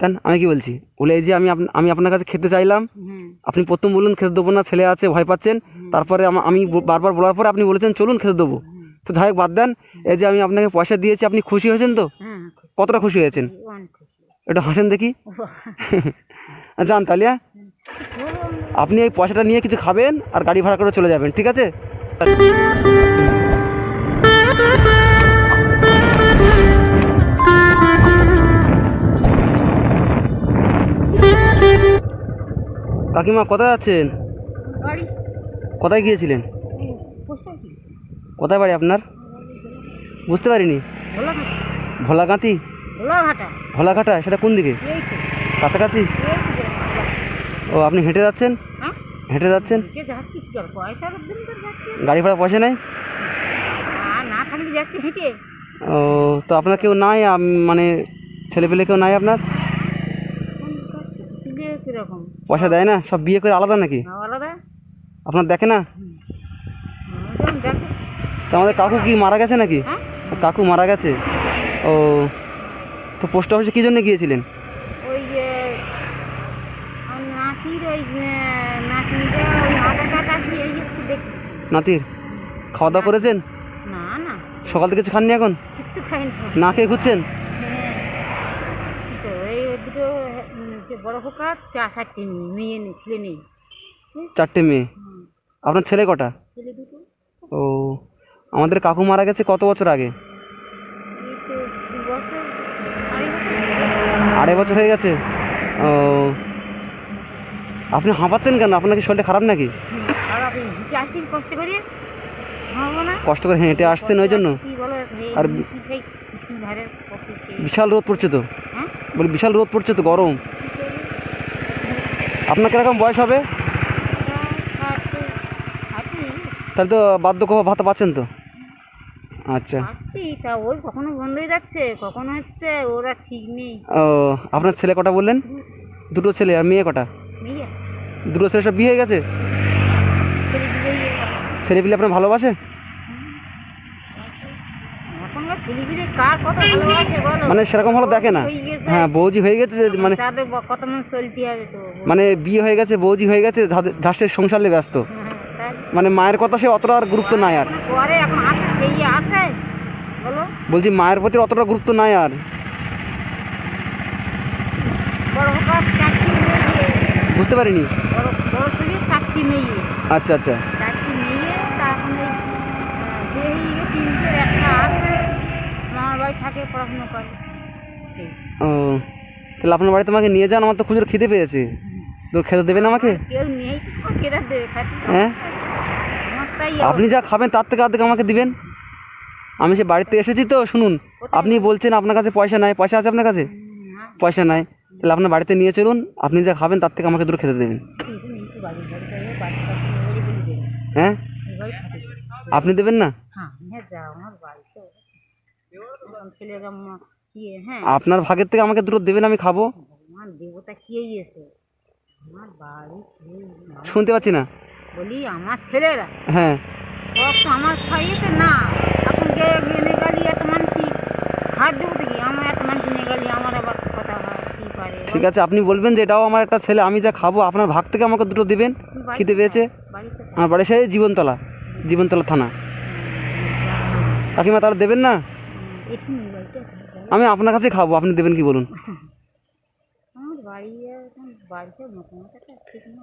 দেন আমি কি বলছি বলে এই যে আমি আপনার কাছে খেতে চাইলাম, আপনি প্রথম বললেন খেতে দেবো না, ছেলে আছে ভয় পাচ্ছেন, তারপরে আমি বারবার বলার পরে আপনি বলেছেন চলুন খেতে দেবো। তো যাই হোক বাদ দেন, এই যে আমি আপনাকে পয়সা দিয়েছি, আপনি খুশি হয়েছেন তো? কতটা খুশি হয়েছেন একটু হাসেন দেখি। যান তাহলে, হ্যাঁ আপনি এই পয়সাটা নিয়ে কিছু খাবেন আর গাড়ি ভাড়া করে চলে যাবেন, ঠিক আছে? কাকিমা কোথায় যাচ্ছেন? কোথায় গিয়েছিলেন? কোথায় বাড়ি আপনার? বুঝতে পারিনি। ভোলাগাঁতি? ভোলাঘাটা সেটা কোন দিকে? কাছাকাছি? ও আপনি হেঁটে যাচ্ছেন? হেঁটে যাচ্ছেন? গাড়ি ভাড়া পয়সা নেই? ও তো আপনার কেউ নাই, মানে ছেলে পেলে কেউ নাই আপনার? পয়সা দেয় না? সব বিয়ে করে আলাদা নাকি? আপনার দেখে না? তো আমাদের কাকু কি মারা গেছে নাকি? কাকু মারা গেছে। ও তো পোস্ট অফিসে কী জন্য গিয়েছিলেন? ওই যে নাতির ওই নাতনিটা ওই আধার কার্ড আসবে এই দেখতেছি। নাতির খাওয়া দাওয়া করেছেন? না না, সকাল থেকে কিছু খাননি এখন? কিচ্ছু খাইনি। না খেয়ে ঘুরছেন? হ্যাঁ তো এই দুটো বড় খোকা, 4-4টে মেয়ে নেই, ছেলে নেই। 4টে মেয়ে? আপনার ছেলে কটা? ছেলে দুটো। ও আমাদের কাকু মারা গেছে কত বছর আগে? এই তো 2 বছর, 2.5 বছর হয়ে গেছে। ও আপনি হাঁপাচ্ছেন কেন? আপনার কি শরীরটা খারাপ নাকি? খারাপ, হেঁটে আসছি কষ্ট করে, হাঁপাবো না? কষ্ট করে হেঁটে আসছেন ওই জন্য? আর সেই স্কুল ধারের পক্ষে বিশাল রোদ পড়ছে তো। হ্যাঁ বলি বিশাল রোদ পড়ছে তো, গরম। আপনার কিরকম বয়স হবে? তাহলে তো বার্ধক্য ভাতা পাচ্ছেন তো? আচ্ছা পাচ্ছি, তা ওই কখনো বন্ধ হয়ে যাচ্ছে, কখনো হচ্ছে, ওরা ঠিক নেই। ও আপনার ছেলে কটা বললেন? দুটো ছেলে, আর মেয়ে কটা? মেয়ে দুটো ছেলে সব বিয়ে হয়ে গেছে? ছেলে বিয়ে, ছেলে পিলে আপনার ভালোবাসে? এখনকার ছেলে বিয়ে কার কত ভালোবাসে বলো? মানে সেরকম ভালো দেখে না। হ্যাঁ বৌজি হয়ে গেছে, মানে তাদের কত মন চলতে হবে তো। মানে বিয়ে হয়ে গেছে, বৌজি হয়ে গেছে, ঝাঁসের সংসারে ব্যস্ত, তাই মানে মায়ের কথা সে অতটা আর গুরুত্ব নাই আর। পরে এখন আছে, সেই আছে বলো। বলছি মায়ের প্রতি অতটা গুরুত্ব নাই আর। বড় হোক 4টি মেয়ে, বুঝতে পারিনি। বড় বড় ছেলে 4টি মেয়ে। আচ্ছা আচ্ছা 4টি মেয়ে, তা এখন ওই সেই 3টে, একটা আছে মামার বাড়ি থাকে, পড়াশুনো করে। ও তাহলে আপনার বাড়িতে আমাকে নিয়ে যান, আমার তো খুচরো খিদে পেয়েছে। তো খেতে দেবেন আমাকে? কেউ নেই, কেটা দেবে খাতে? হ্যাঁ আমার তাই আপনি যা খাবেন তার থেকে অর্ধেক আমাকে দিবেন। আমি সে বাড়িতে এসেছি তো। শুনুন, আপনি বলছেন আপনার কাছে পয়সা নাই, পয়সা আছে আপনার কাছে? পয়সা নাই, তাহলে আপনার বাড়িতে নিয়ে চলুন, আপনি যা খাবেন তার থেকে আমাকে দুটো খেতে দেবেন। হ্যাঁ আপনি দেবেন না? আপনার ভাগের থেকে আমাকে দুটো দেবেন, আমি খাবো। দেবতা কি এসে আমার বাড়ি শুনতে পাচ্ছি না। বলি আমার ছেলেরা, হ্যাঁ আমার খাইয়েছে না। এখন নিয়ে গেলি এত মানুষই খাদ দেবো দেখি, আমার এত মানুষ নিয়ে গেলি, আমার আবার কথা হয় কি পারে। ঠিক আছে, আপনি বলবেন যে এটাও আমার একটা ছেলে, আমি যা খাবো আপনার ভাগ থেকে আমাকে দুটো দেবেন। খিদে পেয়েছে। আমার বাড়ি সেই জীবনতলা থানা। কাকিমা তাহলে দেবেন না? আমি আপনার কাছে খাবো, আপনি দেবেন কি বলুন?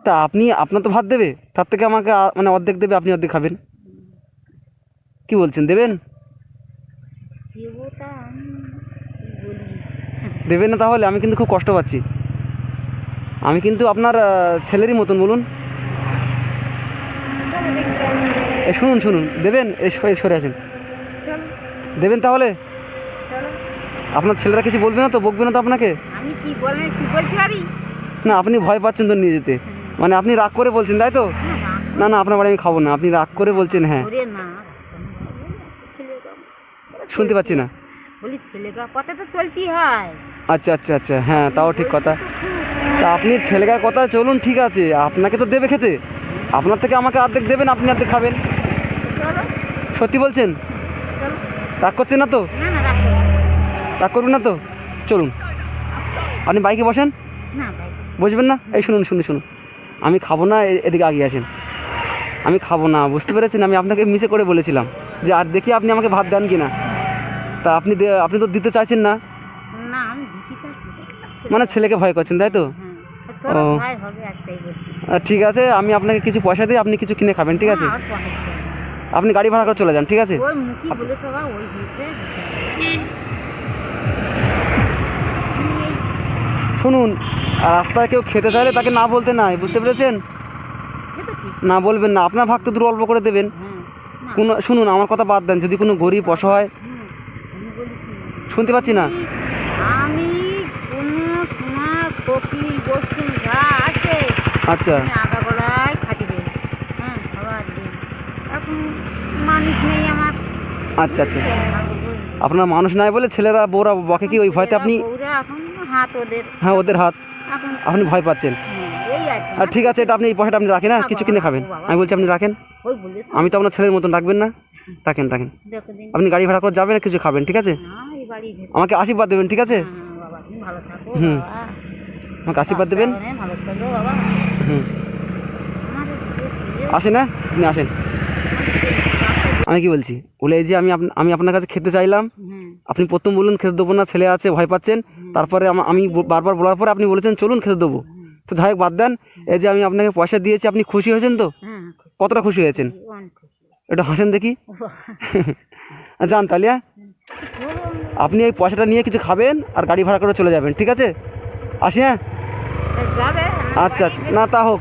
তা আপনি, আপনার তো ভাত দেবে, তার থেকে আমাকে মানে অর্ধেক দেবে, আপনি অর্ধেক খাবেন। কি বলছেন, দেবেন? দেবেন না তাহলে? আমি কিন্তু খুব কষ্ট পাচ্ছি। আমি কিন্তু আপনার ছেলেরই মতন, বলুন। শুনুন দেবেন? সরে আসেন। দেবেন তাহলে? আপনার ছেলেরা কিছু বলবে না তো, বকবে না তো আপনাকে? আমি কি বলতে পারি না, আপনি ভয় পাচ্ছেন তো নিয়ে যেতে, মানে আপনি রাগ করে বলছেন তাই তো? না না, আপনার বাড়ি আমি খাবো না, আপনি রাগ করে বলছেন। হ্যাঁ শুনতে পাচ্ছি না। বলি ছেলেগা পথে তো চলতেই হয়। আচ্ছা আচ্ছা আচ্ছা, হ্যাঁ তাও ঠিক কথা। তা আপনি ছেলেগার কথা চলুন, ঠিক আছে, আপনাকে তো দেবে খেতে, আপনার থেকে আমাকে অর্ধেক দেবেন, আপনি অর্ধেক খাবেন। সত্যি বলছেন? রাগ করছেন না তো? রাগ করবেন না তো? চলুন। আপনি বাইকে বসেন, না ভাই, বুঝবেন না? এই শুনুন শুনুন শুনুন, আমি খাবো না, এদিকে আগিয়ে আসেন। আমি খাবো না, বুঝতে পেরেছেন? আমি আপনাকে মিসে করে বলেছিলাম যে আর দেখি আপনি আমাকে ভাত দেন কি না। তা আপনি তো দিতে চাইছেন না, না আমি দিতে চাচ্ছি তো। মানে ছেলেকে ভয় করছেন, তাই তো? হ্যাঁ, ছোট ও। ভাই হবে একটাই বলছি। ঠিক আছে, আমি আপনাকে কিছু পয়সা দিই, আপনি কিছু কিনে খাবেন, ঠিক আছে? আর পরে দেবো। আপনি গাড়ি ভাড়া করে চলে যান, ঠিক আছে? ওই মুখি বলেছে বা ওই দিয়েছে। শুনুন, আর রাস্তায় কেউ খেতে চাইলে তাকে না বলতে নাই, বুঝতে পেরেছেন? সে তো ঠিক। না বলবেন না, আপনার ভাগ তো দূর অল্প করে দেবেন। হ্যাঁ, না, কোনো শুনুন, আমার কথা বাদ দেন, যদি কোনো গরিব অসহায়, আমি বলি কি, শুনতে পাচ্ছি না। আমি কোনো সময় কপি বস্তু যা আছে আচ্ছা আমি আগাগোড়ায় খাটি দেই। হ্যাঁ, খাবার দিই। এখন মানুষ নেই আমার। আচ্ছা আচ্ছা, আপনার মানুষ নাই বলে ছেলেরা বউরা বকে কি, ওই ভয়তে আপনি, বউরা এখন হাত ওদের, হ্যাঁ ওদের হাত, এখন আপনি ভয় পাচ্ছেন। এই আর কি। আর ঠিক আছে, এটা আপনি এই পয়সাটা আপনি রাখেন, না কিছু কিনে খাবেন, আমি বলছি আপনি রাখেন। ওই বলেছে আমি তো আপনার ছেলের মতন রাখবেন না, রাখেন রাখেন। দেখো দিন। আপনি গাড়ি ভাড়া করে যাবেন, কিছু খাবেন, ঠিক আছে? না এই বাড়ি ভেতর। আমাকে আশীর্বাদ দেবেন, ঠিক আছে? হ্যাঁ, বাবা তুমি ভালো থাকো হুম। বাবা। আমাকে আশীর্বাদ দেবেন। হ্যাঁ, ভালো থাকো বাবা। হুম, আমাদের দেশে আসেন, হ্যাঁ আপনি আসেন। আমি কি বলছি, বলে এই যে আমি আপনার কাছে খেতে চাইলাম, হুম, আপনি প্রথম বলুন খেতে দেবো না, ছেলে আছে ভয় পাচ্ছেন। তারপরে আমি বারবার বলার পরে আপনি বলেছেন চলুন খেতে দেবো। তো যাই হোক, বাদ দেন। এই যে আমি আপনাকে পয়সা দিয়েছি, আপনি খুশি হয়েছেন তো? হ্যাঁ খুশি, কতটা খুশি হয়েছেন? অনেক খুশি। একটু হাসেন দেখি। যান তাহলে, হ্যাঁ? আপনি এই পয়সাটা নিয়ে কিছু খাবেন আর গাড়ি ভাড়া করে চলে যাবেন, ঠিক আছে? আসি, হ্যাঁ? যাবে আচ্ছা আচ্ছা, না তা হোক,